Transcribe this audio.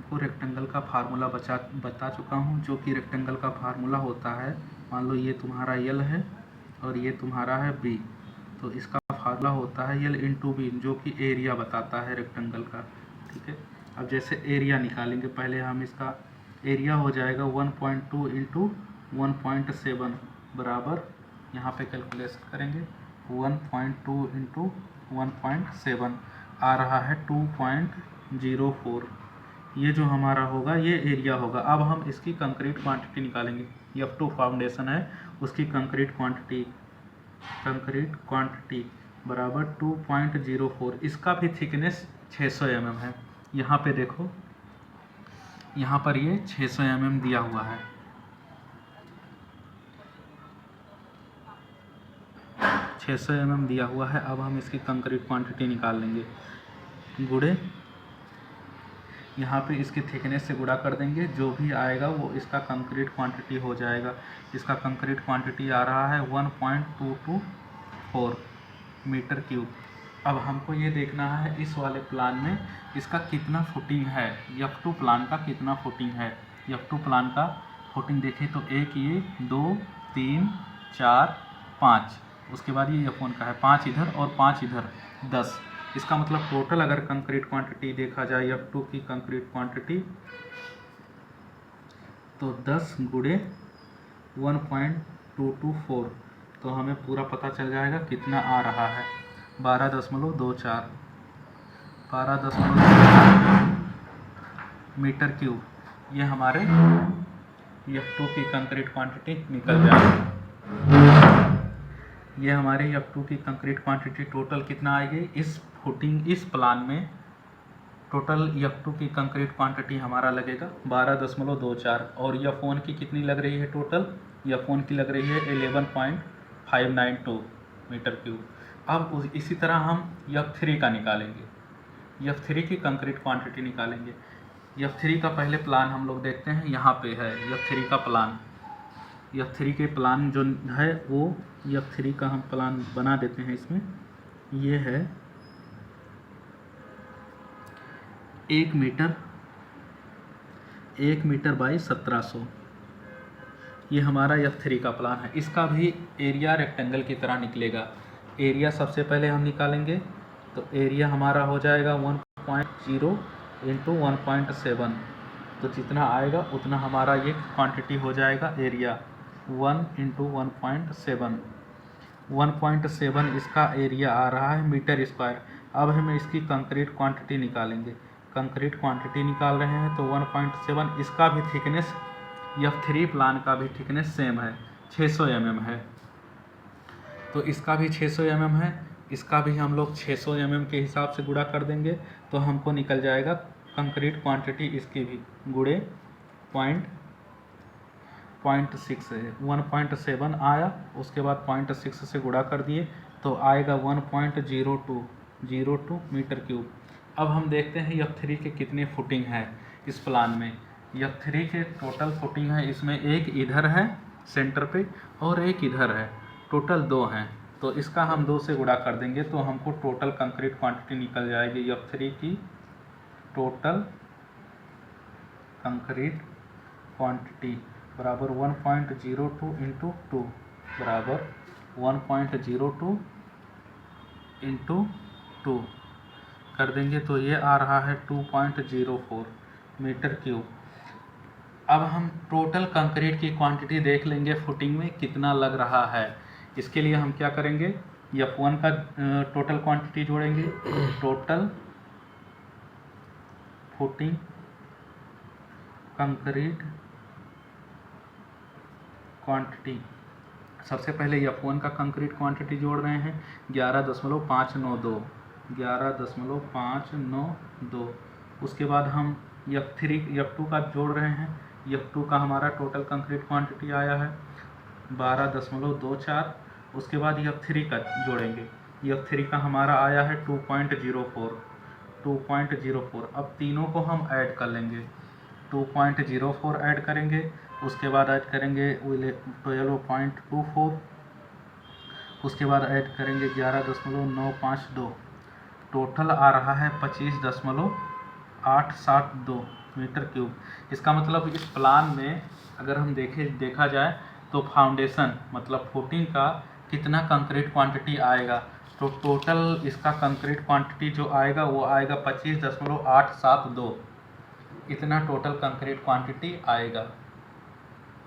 तुमको रेक्टेंगल का फार्मूला बता चुका हूँ, जो कि रेक्टेंगल का फार्मूला होता है, मान लो ये तुम्हारा यल है और ये तुम्हारा है बी, तो इसका फार्मूला होता है यल इंटू बी, जो कि एरिया बताता है रेक्टेंगल का। ठीक है, अब जैसे एरिया निकालेंगे, पहले हम इसका एरिया हो जाएगा 1.2 इंटू 1.7 बराबर, यहाँ पे कैलकुलेशन करेंगे 1.2 इंटू 1.7 आ रहा है 2.04। ये जो हमारा होगा ये एरिया होगा। अब हम इसकी कंक्रीट क्वांटिटी निकालेंगे। F2 फाउंडेशन है, उसकी कंक्रीट क्वांटिटी बराबर 2.04। इसका भी थिकनेस 600 mm है। यहाँ पे देखो, यहाँ पर ये 600 mm दिया हुआ है। 600 mm दिया हुआ है। अब हम इसकी कंक्रीट क्वांटिटी निकाल लेंगे, गुड़े यहाँ पे इसके थिकनेस से गुणा कर देंगे, जो भी आएगा वो इसका कंक्रीट क्वांटिटी हो जाएगा। इसका कंक्रीट क्वांटिटी आ रहा है 1.224 मीटर क्यूब। अब हमको ये देखना है इस वाले प्लान में इसका कितना फुटिंग है, F2 प्लान का कितना फुटिंग है। F2 प्लान का फुटिंग देखें तो 1 ये 2 3 4 5, उसके बाद ये F1 का है 5 इधर और 5 इधर 10। इसका मतलब टोटल अगर कंक्रीट क्वांटिटी देखा जाए F2 की कंक्रीट क्वांटिटी, तो 10 गुणे 1.224, तो हमें पूरा पता चल जाएगा कितना आ रहा है 12.24 मीटर क्यूब। ये हमारे F2 की कंक्रीट क्वांटिटी निकल जाएगी। ये हमारे F2 की कंक्रीट क्वांटिटी टोटल कितना आएगी इस फुटिंग, इस प्लान में टोटल F2 की कंक्रीट क्वांटिटी हमारा लगेगा 12.24। और F1 की कितनी लग रही है टोटल, F1 की लग रही है 11.592 मीटर क्यूब। अब इसी तरह हम F3 का निकालेंगे, F3 की कंक्रीट क्वांटिटी निकालेंगे। F3 का पहले प्लान हम लोग देखते हैं, यहाँ पे है F3 का प्लान। F3 के प्लान जो है वो F3 का हम प्लान बना देते हैं। इसमें ये है 1 मीटर बाई 1700, ये हमारा F3 का प्लान है। इसका भी एरिया रेक्टेंगल की तरह निकलेगा। एरिया सबसे पहले हम निकालेंगे, तो एरिया हमारा हो जाएगा 1.0 इंटू 1.7, तो जितना आएगा उतना हमारा ये क्वांटिटी हो जाएगा एरिया 1 इंटू 1.7 इसका एरिया आ रहा है मीटर स्क्वायर। अब हम इसकी कंक्रीट क्वांटिटी निकालेंगे, कंक्रीट क्वांटिटी निकाल रहे हैं तो 1.7, इसका भी थिकनेस F3 प्लान का भी थिकनेस सेम है 600 mm है, तो इसका भी 600 mm है। इसका भी हम लोग 600 mm के हिसाब से गुणा कर देंगे, तो हमको निकल जाएगा कंक्रीट क्वांटिटी इसकी भी गुणे 0.6 है, 1.7 आया, उसके बाद 0.6 से गुणा कर दिए तो आएगा 1.02 मीटर क्यूब। अब हम देखते हैं F3 के कितने फुटिंग है इस प्लान में। F3 के टोटल फुटिंग है, इसमें एक इधर है सेंटर पे और एक इधर है, टोटल 2 हैं। तो इसका हम 2 से गुणा कर देंगे तो हमको टोटल कंक्रीट क्वांटिटी निकल जाएगी F3 की टोटल कंक्रीट क्वांटिटी बराबर 1.02 इंटू 2 बराबर 1.02 इंटू 2 कर देंगे तो ये आ रहा है 2.04 मीटर क्यूब। अब हम टोटल कंक्रीट की क्वांटिटी देख लेंगे फुटिंग में कितना लग रहा है। इसके लिए हम क्या करेंगे, F1 का टोटल क्वांटिटी जोड़ेंगे, टोटल फुटिंग कंक्रीट क्वांटिटी। सबसे पहले F1 का कंक्रीट क्वांटिटी जोड़ रहे हैं 11.592। उसके बाद हम F2 का जोड़ रहे हैं। F2 का हमारा टोटल कंक्रीट क्वांटिटी आया है 12.24। उसके बाद F3 का जोड़ेंगे, F3 का हमारा आया है 2.04। अब तीनों को हम ऐड कर लेंगे, 2.04 ऐड करेंगे, उसके बाद ऐड करेंगे 12.24, उसके बाद ऐड करेंगे 11.952, टोटल आ रहा है 25.8 872 मीटर क्यूब। इसका मतलब इस प्लान में अगर हम देखा जाए तो फाउंडेशन मतलब फुटिंग का कितना कंक्रीट क्वांटिटी आएगा, तो टोटल इसका कंक्रीट क्वांटिटी जो आएगा वो आएगा 25.872, इतना टोटल कंक्रीट क्वांटिटी आएगा।